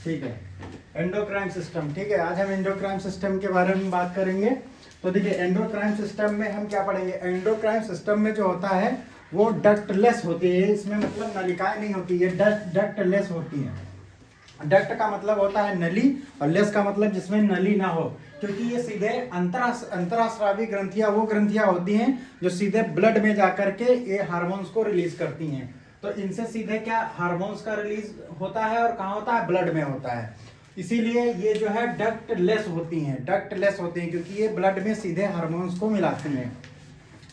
ठीक है, endocrine system. ठीक है, आज हम एंडोक्राइन सिस्टम के बारे में बात करेंगे। तो देखिए, एंडोक्राइन सिस्टम में हम क्या पढ़ेंगे। एंडोक्राइन सिस्टम में जो होता है वो डक्टलेस होती है, इसमें मतलब नलिकाएं नहीं होती है, डक्टलेस होती है। डक्ट का मतलब होता है नली और लेस का मतलब जिसमें नली ना हो, क्योंकि ये सीधे अंतरास्रावी ग्रंथियां वो ग्रंथियां होती हैं जो सीधे ब्लड में जाकर के ये हार्मोन्स को रिलीज करती हैं। तो इनसे सीधे क्या हार्मोन्स का रिलीज होता है और कहाँ होता है, ब्लड में होता है। इसीलिए ये जो है डक्टलेस होती हैं, डक्टलेस होती हैं क्योंकि ये ब्लड में सीधे हार्मोन्स को मिलाती हैं।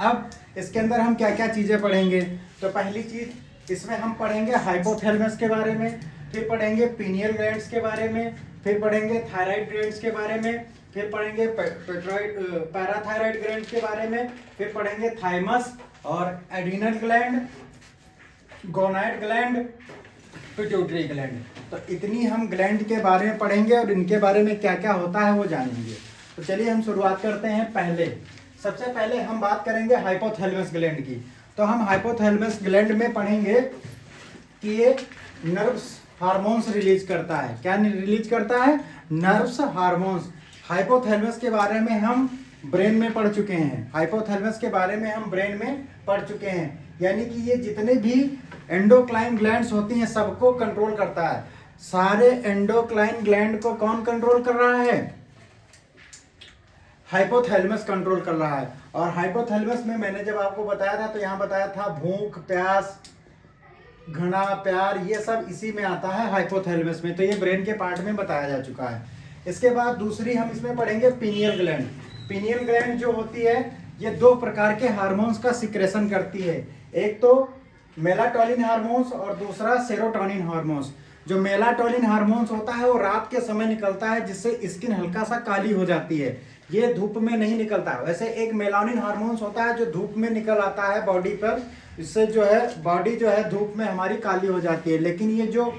अब इसके अंदर हम क्या क्या चीजें पढ़ेंगे। तो पहली चीज इसमें हम पढ़ेंगे हाइपोथैलेमस के बारे में, फिर पढ़ेंगे पीनियल ग्लैंड्स के बारे में, फिर पढ़ेंगे थायराइड ग्लैंड्स के बारे में, फिर पढ़ेंगे पैराथायराइड ग्लैंड के बारे में, फिर पढ़ेंगे थाइमस और adrenal gland, gonad gland, pituitary gland. तो इतनी हम ग्लैंड के बारे में पढ़ेंगे और इनके बारे में क्या क्या होता है वो जानेंगे। तो चलिए हम शुरुआत करते हैं। सबसे पहले हम बात करेंगे हाइपोथैलेमस ग्लैंड की। तो हम हाइपोथैलेमस ग्लैंड में पढ़ेंगे कि ये नर्व्स हार्मोन्स रिलीज करता है। क्या रिलीज करता है, नर्व्स हार्मोन्स। हाइपोथैलेमस के बारे में हम ब्रेन में पढ़ चुके हैं, हाइपोथैलेमस के बारे में हम ब्रेन में पढ़ चुके हैं। यानी कि ये जितने भी एंडोक्राइन ग्लैंड्स होती हैं सबको कंट्रोल करता है। सारे एंडोक्राइन ग्लैंड को कौन कंट्रोल कर रहा है, हाइपोथैलेमस कंट्रोल कर रहा है। और हाइपोथैलेमस में मैंने जब आपको बताया था तो यहाँ बताया था भूख, प्यास, घृणा, प्यार, ये सब इसी में आता है हाइपोथैलेमस में। तो ये ब्रेन के पार्ट में बताया जा चुका है। इसके बाद दूसरी हम इसमें पढ़ेंगे पीनियल ग्लैंड। पीनियल ग्लैंड जो होती है ये दो प्रकार के हार्मोन्स का सिक्रेशन करती है, एक तो मेलाटोनिन हार्मोन्स और दूसरा सेरोटोनिन हार्मोन्स। जो मेलाटोनिन हार्मोन्स होता है वो रात के समय निकलता है जिससे स्किन हल्का सा काली हो जाती है, ये धूप में नहीं निकलता। वैसे एक मेलानिन हार्मोन्स होता है जो धूप में निकल आता है बॉडी पर, इससे जो है बॉडी जो है धूप में हमारी काली हो जाती है। लेकिन ये जो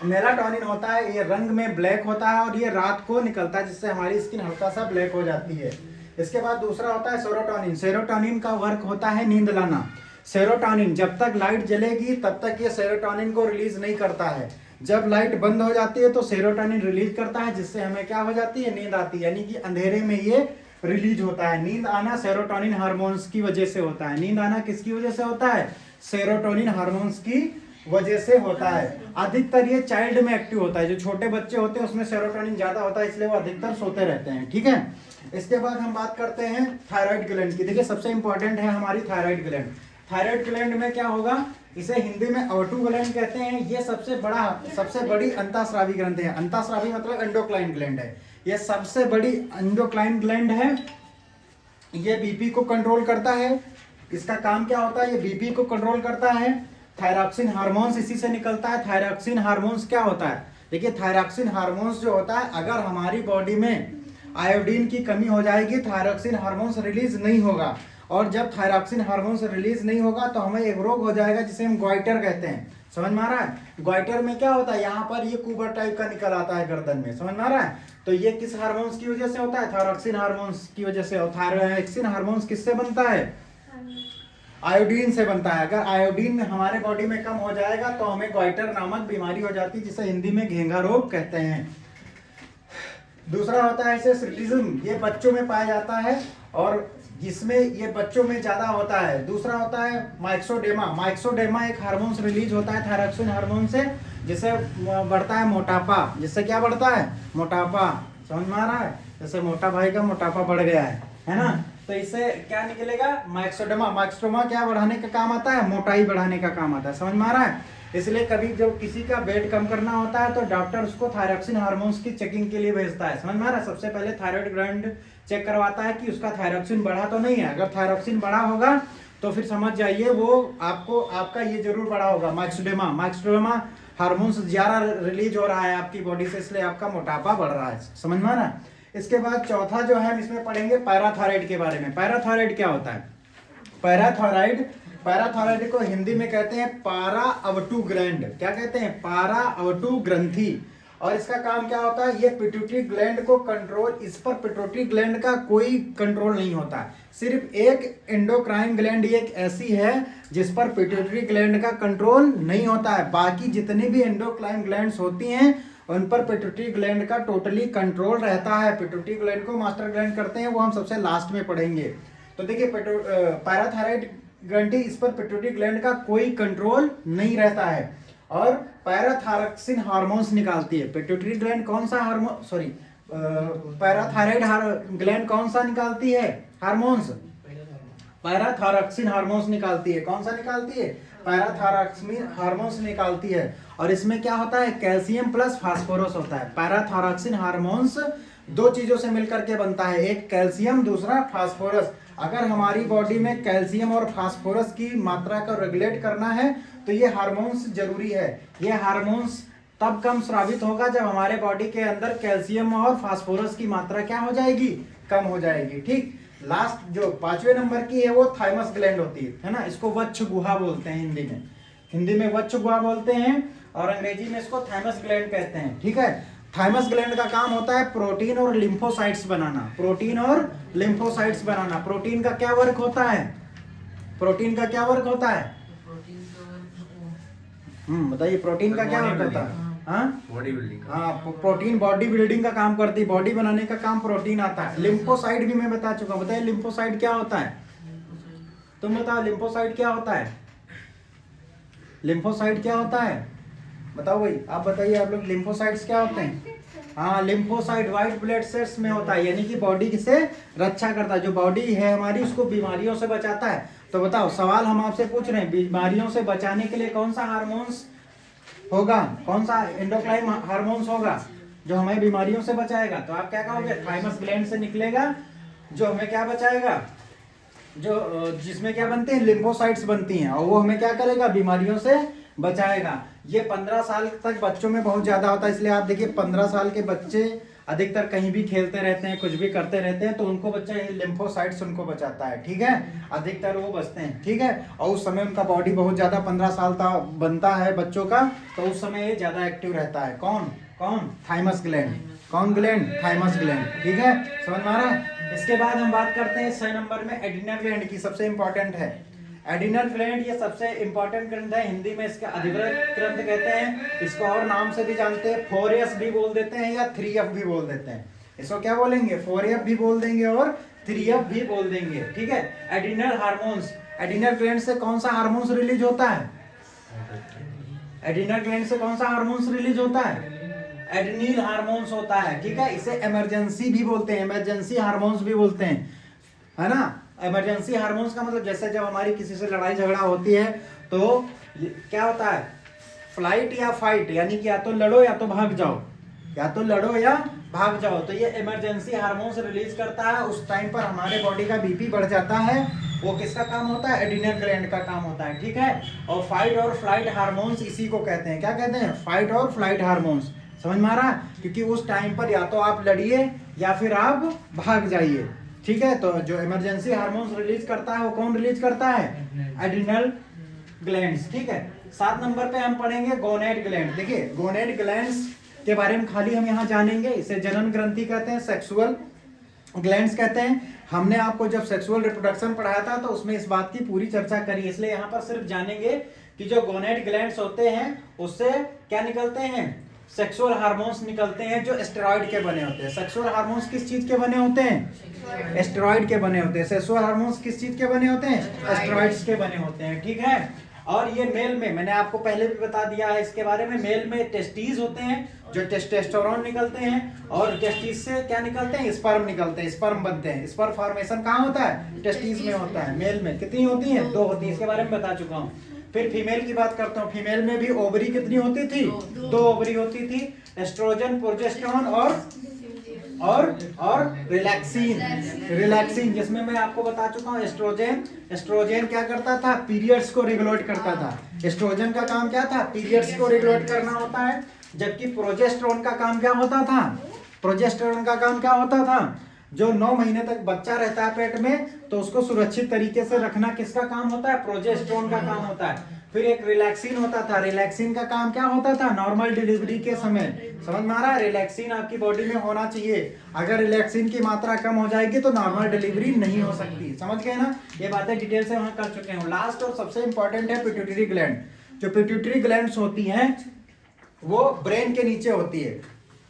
मेलाटोनिन होता है ये रंग में ब्लैक होता है और ये रात को निकलता है जिससे हमारी स्किन हल्का सा ब्लैक हो जाती है। इसके बाद दूसरा होता है सेरोटोनिन। सेरोटोनिन का वर्क होता है नींद लाना। सेरोटोनिन जब तक लाइट जलेगी तब तक ये सेरोटोनिन को रिलीज नहीं करता है। जब लाइट बंद हो जाती है तो सेरोटोनिन रिलीज करता है जिससे हमें क्या हो जाती है, नींद आती है। यानी कि अंधेरे में ये रिलीज होता है। नींद आना सेरोटोनिन हार्मोन्स की वजह से होता है। नींद आना किसकी वजह से होता है, सेरोटोनिन हार्मोन्स की वजह से होता है। अधिकतर ये चाइल्ड में एक्टिव होता है, जो छोटे बच्चे होते हैं उसमें सेरोटोनिन ज्यादा होता है, इसलिए वो अधिकतर सोते रहते हैं। ठीक है, इसके बाद हम बात करते हैं थायराइड ग्लैंड की। देखिए सबसे इंपॉर्टेंट है हमारी थायराइड ग्लैंड। थायराइड ग्लैंड में क्या होगा, इसे हिंदी में अवटू ग्लैंड कहते हैं। ये सबसे बड़ी अंतःस्रावी ग्रंथि है। अंतःस्रावी मतलब एंडोक्राइन ग्लैंड है। ये सबसे बड़ी एंडोक्राइन ग्लैंड है। ये बीपी को कंट्रोल करता है। इसका काम क्या होता है, ये बीपी को कंट्रोल करता है। थायरॉक्सिन हार्मोन्स इसी से निकलता है। थायरॉक्सिन हार्मोन्स क्या होता है, देखिए थायरॉक्सिन हार्मोन्स जो होता है, अगर हमारी बॉडी में आयोडीन की कमी हो जाएगी थायरॉक्सिन हार्मोन्स रिलीज नहीं होगा। और जब थायरॉक्सिन हार्मोन्स रिलीज नहीं होगा तो हमें एक रोग हो जाएगा जिसे हम ग्वाइटर कहते हैं। समझ में आ रहा है। ग्वाइटर में क्या होता है, यहाँ पर ये कुबर टाइप का निकल आता है गर्दन में। समझ में आ रहा है। तो ये किस हार्मोन्स की वजह से होता है, थायरॉक्सिन हार्मोन्स की वजह से। और थायरॉक्सिन हार्मोन्स किससे बनता है, आयोडीन से बनता है। अगर आयोडीन हमारे बॉडी में कम हो जाएगा तो हमें ग्वाइटर नामक बीमारी हो जाती है जिसे हिंदी में घेंघा रोग कहते हैं। दूसरा होता है सेसिटिज्म, ये बच्चों में पाया जाता है और जिसमें ये बच्चों में ज्यादा होता है। दूसरा होता है माइक्सोडेमा। माइक्सोडेमा एक हार्मोन्स रिलीज होता है थायरॉक्सिन हार्मोन से, जिससे बढ़ता है मोटापा। जिससे क्या बढ़ता है, मोटापा। समझ में आ रहा है, जैसे मोटा भाई का मोटापा बढ़ गया है ना। तो इससे क्या निकलेगा, माइक्सोडेमा। माइक्सोडेमा क्या बढ़ाने का काम आता है, मोटाई बढ़ाने का काम आता है। समझ में आ रहा है। इसलिए कभी जब किसी का वेट कम करना होता है तो डॉक्टर उसको थायरॉक्सिन हार्मोन्स की चेकिंग के लिए भेजता है। समझ में आ रहा है। सबसे पहले थायराइड ग्लैंड चेक करवाता है कि उसका थायरॉक्सिन बढ़ा तो नहीं है। अगर थायरॉक्सिन बढ़ा होगा तो फिर समझ जाइए वो आपका ये जरूर बढ़ा होगा, माइक्सोडेमा हार्मोन्स ज्यादा रिलीज हो रहा है आपकी बॉडी से, इसलिए आपका मोटापा बढ़ रहा है। समझ में आ रहा है। इसके बाद चौथा जो है हम इसमें पढ़ेंगे पैराथायराइड के बारे में। पैराथायराइड क्या होता है, पैराथायराइड को हिंदी में कहते हैं पारा अवटू ग्लैंड। क्या कहते हैं, पारा अवटू ग्रंथि। और इसका काम क्या होता है, ये पिट्यूटरी ग्लैंड को कंट्रोल, इस पर पिट्यूटरी ग्लैंड का कोई कंट्रोल नहीं होता। सिर्फ एक एंडोक्राइन ग्लैंड एक ऐसी है जिस पर पिट्यूटरी ग्लैंड का कंट्रोल नहीं होता है। बाकी जितनी भी एंडोक्राइन ग्लैंड्स होती हैं उन पर पिट्यूटरी ग्लैंड का टोटली कंट्रोल रहता है। पिट्यूटरी ग्लैंड को मास्टर ग्लैंड करते हैं, वो हम सबसे लास्ट में पढ़ेंगे। तो देखिए पैराथायराइड ग्रंथि, इस पर पिट्यूटरी ग्लैंड का कोई कंट्रोल नहीं रहता है और पैराथायरॉक्सिन हार्मोन्स निकालती है। पिट्यूटरी ग्लैंड कौन सा हार्मोन, सॉरी पैराथायराइड ग्लैंड कौन सा निकालती है हार्मोन्स, पैराथायरॉक्सिन हार्मोन्स निकालती है। कौन सा निकालती है, पैराथायरॉक्सिन हार्मोन्स निकालती है। और इसमें क्या होता है, कैल्शियम प्लस फास्फोरस होता है। पैराथायरॉक्सिन हार्मोन्स दो चीजों से मिलकर के बनता है, एक कैल्शियम दूसरा फास्फोरस। अगर हमारी बॉडी में कैल्शियम और फास्फोरस की मात्रा को रेगुलेट करना है तो ये हार्मोन्स जरूरी है। ये हार्मोन्स तब कम स्रावित होगा जब हमारे बॉडी के अंदर कैल्शियम और फास्फोरस की मात्रा क्या हो जाएगी, कम हो जाएगी। ठीक, लास्ट जो 5वें नंबर की है वो थाइमस ग्लैंड होती है ना, इसको वक्ष गुहा बोलते हैं हिंदी में। हिंदी में वक्ष गुहा बोलते हैं और अंग्रेजी में इसको थाइमस ग्लैंड कहते हैं। ठीक है, थाइमस ग्लैंड का काम होता है प्रोटीन और लिम्फोसाइट्स बनाना, प्रोटीन और लिम्फोसाइट्स बनाना। प्रोटीन का क्या वर्क होता है, प्रोटीन का क्या वर्क होता है, बताइए प्रोटीन का क्या वर्क होता है। बॉडी बिल्डिंग, हाँ प्रोटीन बॉडी बिल्डिंग का काम करती है, बॉडी बनाने का काम प्रोटीन आता है। लिम्फोसाइट भी मैं बता चुका हूँ, बताइए लिम्फोसाइट क्या होता है, तुम बताओ लिम्फोसाइट क्या होता है, लिम्फोसाइट क्या होता है बताओ भाई, आप बताइए आप लोग, लिम्फोसाइट्स क्या होते हैं। हाँ, लिम्फोसाइट व्हाइट ब्लड सेल्स में होता है, यानी कि बॉडी से रक्षा करता है, जो बॉडी है हमारी उसको बीमारियों से बचाता है। तो बताओ सवाल हम आपसे पूछ रहे हैं, बीमारियों से बचाने के लिए कौन सा हार्मोन्स होगा, कौन सा एंडोक्राइन हार्मोन्स होगा जो हमें बीमारियों से बचाएगा। तो आप क्या कहोगे, थाइमस ग्लैंड से निकलेगा जो हमें क्या बचाएगा, जो जिसमें क्या बनते हैं, लिम्फोसाइट्स बनती हैं और वो हमें क्या करेगा, बीमारियों से बचाएगा। ये 15 साल तक बच्चों में बहुत ज्यादा होता है, इसलिए आप देखिए 15 साल के बच्चे अधिकतर कहीं भी खेलते रहते हैं, कुछ भी करते रहते हैं, तो उनको बच्चा लिम्फोसाइट्स उनको बचाता है। ठीक है, अधिकतर वो बचते हैं। ठीक है, और उस समय उनका बॉडी बहुत ज्यादा 15 साल तक बनता है बच्चों का, तो उस समय ये ज्यादा एक्टिव रहता है। कौन कौन, थाइमस ग्लैंड, कौन ग्लैंड, थाइमस ग्लैंड। ठीक है, समझ में आ रहा है। इसके बाद हम बात करते हैं 6 नंबर में एड्रिनल ग्लैंड की, सबसे इंपॉर्टेंट है एड्रिनल ग्लैंड। ये सबसे इंपॉर्टेंट ग्रंथ है, हिंदी में इसका अधिवृक्क ग्रंथ कहते हैं, इसको और नाम से भी जानते हैं, 4F भी बोल देते हैं या 3F भी बोल देते हैं। इसको क्या बोलेंगे, 4F भी बोल देंगे और 3F भी बोल देंगे। ठीक है, एड्रिनल हार्मोन्स, एड्रिनल ग्लैंड से कौन सा हार्मोन्स रिलीज होता है, एड्रिनल ग्लैंड से कौन सा हार्मोन्स रिलीज होता है, एड्रिनल हार्मोन्स होता है। ठीक है, इसे इमरजेंसी भी बोलते हैं, इमरजेंसी हार्मोन्स भी बोलते हैं, है ना। इमरजेंसी हार्मोन्स का मतलब जैसे जब हमारी किसी से लड़ाई झगड़ा होती है तो क्या होता है, फ्लाइट या फाइट, यानी कि या तो लड़ो या तो भाग जाओ, या तो लड़ो या भाग जाओ। तो ये इमरजेंसी हार्मोन्स रिलीज करता है, उस टाइम पर हमारे बॉडी का बीपी बढ़ जाता है, वो किसका काम होता है, एड्रिनल ग्लैंड का काम होता है। ठीक है, और फाइट और फ्लाइट हार्मोन्स इसी को कहते हैं, क्या कहते हैं, फाइट और फ्लाइट हार्मोन्स। समझ में आ रहा है, क्योंकि उस टाइम पर या तो आप लड़िए या फिर आप भाग जाइए। ठीक है, तो जो इमरजेंसी हार्मोन्स रिलीज करता है वो कौन रिलीज करता है, एड्रिनल ग्लैंड्स। ठीक है, 7 नंबर पे हम पढ़ेंगे गोनेड ग्लैंड। देखिए गोनेड ग्लैंड्स के बारे में खाली हम यहाँ जानेंगे, इसे जनन ग्रंथि कहते हैं, सेक्सुअल ग्लैंड्स कहते हैं। हमने आपको जब सेक्सुअल रिप्रोडक्शन पढ़ाया था तो उसमें इस बात की पूरी चर्चा करी, इसलिए यहाँ पर सिर्फ जानेंगे कि जो गोनेड ग्लैंड्स होते हैं उससे क्या निकलते हैं, सेक्सुअल हार्मोन्स निकलते हैं जो स्टेरॉइड के बने होते हैं। सेक्सुअल हार्मोन्स किस चीज के बने होते हैं, स्टेरॉइड के बने होते हैं। सेक्सुअल हार्मोन्स किस चीज के बने होते हैं, स्टेरॉइड्स के बने होते हैं। ठीक है, और ये मेल में, मैंने आपको पहले भी बता दिया है इसके बारे में, मेल में टेस्टीज होते हैं जो टेस्टोस्टेरोन निकलते हैं, और टेस्टीज से क्या निकलते हैं, स्पर्म निकलते हैं, स्पर्म बनते हैं। स्पर्म फॉर्मेशन कहाँ होता है, टेस्टीज में होता है। मेल में कितनी होती है, 2 होती है, इसके बारे में बता चुका हूँ। फिर फीमेल की बात करता हूँ, फीमेल में भी ओवरी कितनी होती थी, 2 ओवरी होती थी, एस्ट्रोजन, प्रोजेस्टेरोन और रिलैक्सिन, जिसमें मैं आपको बता चुका हूँ एस्ट्रोजन क्या करता था, पीरियड्स को रेगुलेट करता था। एस्ट्रोजन का काम क्या था, पीरियड्स को रेगुलेट करना होता है, जबकि प्रोजेस्टेरोन का काम क्या होता था, प्रोजेस्टेरोन का काम क्या होता था, जो 9 महीने तक बच्चा रहता है पेट में, तो उसको सुरक्षित तरीके से रखना किसका काम होता है? प्रोजेस्टेरोन का काम होता है। फिर एक रिलैक्सिन होता था, रिलैक्सिन का काम क्या होता था? नॉर्मल डिलीवरी के समय, समझ में आ रहा है? रिलैक्सिन आपकी बॉडी में होना चाहिए, अगर रिलैक्सिन की मात्रा कम हो जाएगी तो नॉर्मल डिलीवरी नहीं हो सकती। समझ गए ना? ये बातें डिटेल से वहां कर चुके हैं। लास्ट और सबसे इंपॉर्टेंट है पिट्यूटरी ग्लैंड। जो पिट्यूटरी ग्लैंड्स होती हैं वो ब्रेन के नीचे होती है।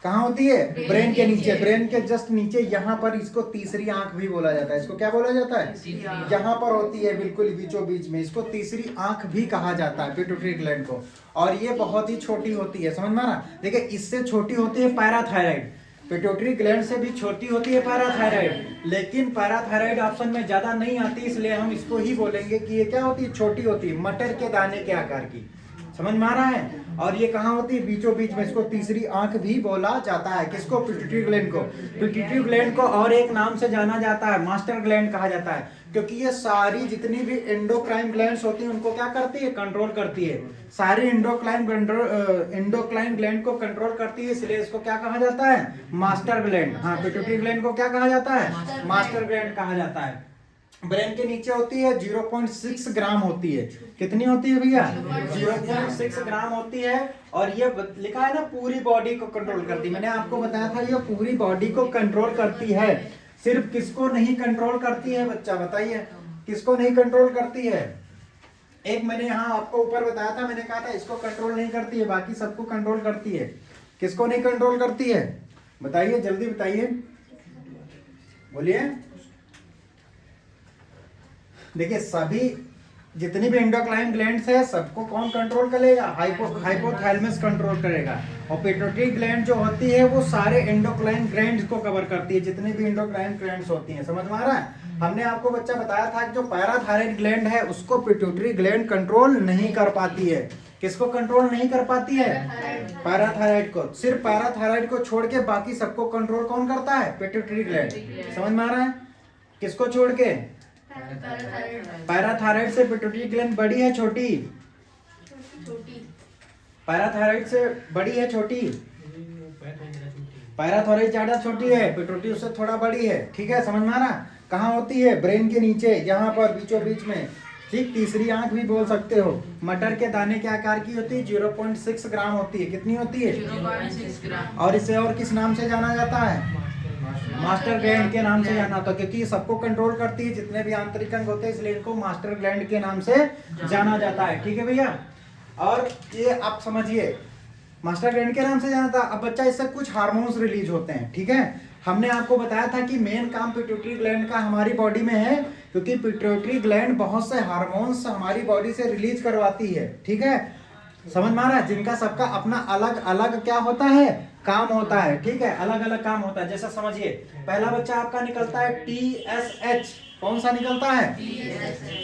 कहाँ होती है? ब्रेन के नीचे, ब्रेन के जस्ट नीचे, यहाँ पर। इसको तीसरी आंख भी बोला जाता है। इसको क्या बोला जाता है? यहाँ पर होती है, बिल्कुल बीचों बीच में। इसको तीसरी आंख भी कहा जाता है पिट्यूटरी ग्लैंड को। और ये बहुत ही छोटी होती है, समझ में आ रहा? देखिए, इससे छोटी होती है पैराथायराइड। पिट्यूटरी ग्लैंड से भी छोटी होती है पैराथायराइड, लेकिन पैराथायराइड ऑप्शन में ज्यादा नहीं आती, इसलिए हम इसको ही बोलेंगे कि ये क्या होती है? छोटी होती है, मटर के दाने के आकार की। समझ में आ रहा है? और ये कहाँ होती है? बीचों बीच में। इसको तीसरी आंख भी बोला जाता है। किसको? पिट्यूटरी ग्लैंड को। पिट्यूटरी ग्लैंड को और एक नाम से जाना जाता है, मास्टर ग्लैंड कहा जाता है, क्योंकि ये सारी जितनी भी एंडोक्राइन ग्लैंड्स होती हैं उनको क्या करती है? कंट्रोल करती है। सारी एंडोक्राइन ग्लैंड को कंट्रोल करती है, इसलिए इसको क्या कहा जाता है? Master gland. हाँ, पिट्यूटरी ग्लैंड को क्या कहा जाता है? मास्टर ग्लैंड कहा जाता है। ब्रेन के नीचे होती है, 0.6 ग्राम होती है। कितनी होती है भैया? 0.6 ग्राम होती है। और ये लिखा है ना, पूरी बॉडी को कंट्रोल करती है। मैंने आपको बताया था ये पूरी बॉडी को कंट्रोल करती है। सिर्फ किसको नहीं कंट्रोल करती है बच्चा? बताइए, किसको नहीं कंट्रोल करती है? एक मैंने यहाँ आपको ऊपर बताया था, मैंने कहा था इसको कंट्रोल नहीं करती है, बाकी सबको कंट्रोल करती है। किसको नहीं कंट्रोल करती है? बताइए, जल्दी बताइए, बोलिए। देखिए, सभी जितनी भी एंडोक्राइन ग्लैंड्स है सबको कौन कंट्रोल करेगा? हाइपोथैलेमस कंट्रोल करेगा। और पिट्यूटरी ग्लैंड जो होती है वो सारे एंडोक्राइन ग्लैंड्स को कवर करती है, जितनी भी एंडोक्राइन ग्लैंड्स होती हैं। समझ में आ रहा है? हमने आपको बच्चा बताया था कि जो पैराथायराइड ग्लैंड है उसको पिट्यूटरी ग्लैंड कंट्रोल नहीं कर पाती है। किसको कंट्रोल नहीं कर पाती है? पैराथायराइड को। सिर्फ पैराथायराइड को छोड़ के बाकी सबको कंट्रोल कौन करता है? Pituitary gland. समझ में आ रहा है? किसको छोड़ के? पैराथायराइड से पिट्यूटरी ग्लैंड बड़ी है छोटी? पैराथायराइड से बड़ी है छोटी? पैराथायराइड ज्यादा छोटी है, पिट्यूटरी उससे थोड़ा बड़ी है। ठीक है, समझ में आ रहा? कहाँ होती है? ब्रेन के नीचे, यहाँ पर बीचों बीच में। ठीक, तीसरी आंख भी बोल सकते हो। मटर के दाने के आकार की होती है, 0.6 ग्राम होती है। कितनी होती है? 0.6 ग्राम। और इसे और किस नाम से जाना जाता है? मास्टर ग्लैंड के नाम से जाना था, क्योंकि सबको कंट्रोल करती है, जितने भी आंतरिक अंग होते हैं, इसलिए इनको मास्टर ग्लैंड के नाम से जाना जाता है। ठीक है भैया? और ये आप समझिए, मास्टर ग्लैंड के नाम से जाना था। अब बच्चा, इससे कुछ हार्मोन्स रिलीज होते हैं। ठीक है, हमने आपको बताया था कि मेन काम पिट्यूटरी ग्लैंड का हमारी बॉडी में है, क्योंकि पिट्यूटरी ग्लैंड बहुत से हार्मोन्स हमारी बॉडी से रिलीज करवाती है। ठीक है, समझ में आ रहा है? जिनका सबका अपना अलग अलग क्या होता है? काम होता है। ठीक है, अलग अलग काम होता है। जैसा समझिए, पहला बच्चा आपका निकलता है TSH। कौन सा निकलता है?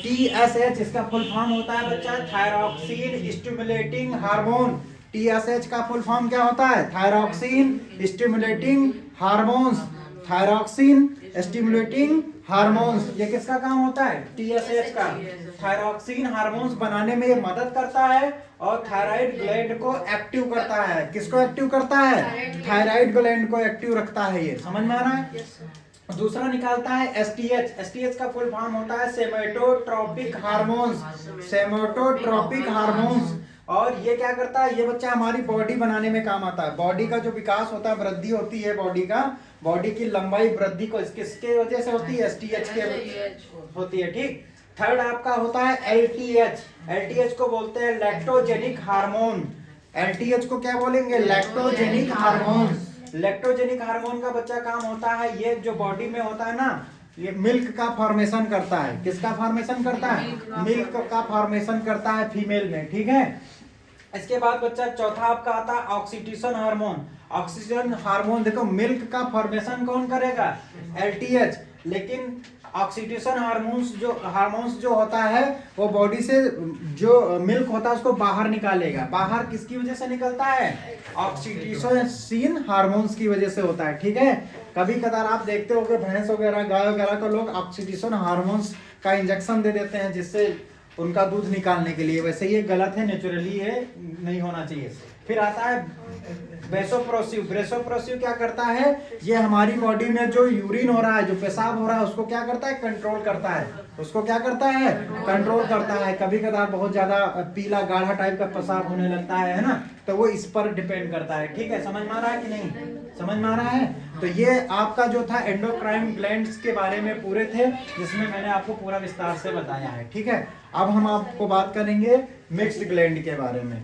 TSH। इसका फुल फॉर्म होता है बच्चा थायरॉक्सिन स्टिमुलेटिंग हार्मोन। TSH का फुल फॉर्म क्या होता है? Thyroxine stimulating hormones. Thyroxine stimulating hormones, ये किसका काम होता है? TSH का। थायरॉक्सिन हार्मोन्स बनाने में ये मदद करता है और थायराइड ग्लैंड को एक्टिव करता है। किसको एक्टिव करता है? थायराइड ग्लैंड को एक्टिव रखता है। ये समझ में आ रहा है? दूसरा निकालता है STH। STH का फुल फॉर्म होता है सेमेटोट्रोपिक हार्मोन्स। सेमेटोट्रोपिक हार्मोन्स। और ये क्या करता है? ये बच्चा हमारी बॉडी बनाने में काम आता है। बॉडी का जो विकास होता है, वृद्धि होती है बॉडी का, बॉडी की लंबाई वृद्धि को किसके वजह से होती है? STH के होती है। ठीक, थर्ड आपका होता है LTH। LTH को बोलते हैं लैक्टोजेनिक हार्मोन। LTH को क्या बोलेंगे? Lactogenic hormone. लैक्टोजेनिक हार्मोन का बच्चा काम होता है, ये जो बॉडी में होता है ना, ये मिल्क का फॉर्मेशन करता है। किसका फॉर्मेशन करता है? मिल्क का फॉर्मेशन करता है फीमेल में। ठीक है, इसके बाद बच्चा चौथा आपका आता है ऑक्सीटोसिन हार्मोन। ऑक्सीटोसिन हार्मोन, देखो, मिल्क का फॉर्मेशन कौन करेगा? LTH। लेकिन ऑक्सीटोसिन हार्मोन्स जो होता है वो बॉडी से जो मिल्क होता है उसको बाहर निकालेगा। बाहर किसकी वजह से निकलता है? ऑक्सीटोसिन हार्मोन्स की वजह से होता है। ठीक है, कभी कदार आप देखते होंगे भैंस वगैरह, गाय वगैरह को लोग ऑक्सीटोसिन हार्मोन्स का इंजेक्शन दे देते हैं जिससे उनका दूध निकालने के लिए। वैसे ये गलत है, नेचुरली ये नहीं होना चाहिए। फिर आता है वेसोप्रोसिव। वेसोप्रोसिव क्या करता है, ये हमारी बॉडी में जो यूरिन हो रहा है, जो पेशाब हो रहा है, उसको क्या करता है, कंट्रोल करता है। उसको क्या करता है, कंट्रोल करता है। कभी कभार बहुत ज्यादा पीला गाढ़ा टाइप का पेशाब होने लगता है ना, तो वो इस पर डिपेंड करता है। ठीक है, समझ में आ रहा है कि नहीं, समझ में आ रहा है। तो ये आपका जो था एंडोक्राइन ग्लैंड्स के बारे में पूरे थे, जिसमें मैंने आपको पूरा विस्तार से बताया है। ठीक है, अब हम आपको बात करेंगे मिक्स्ड ग्लैंड के बारे में।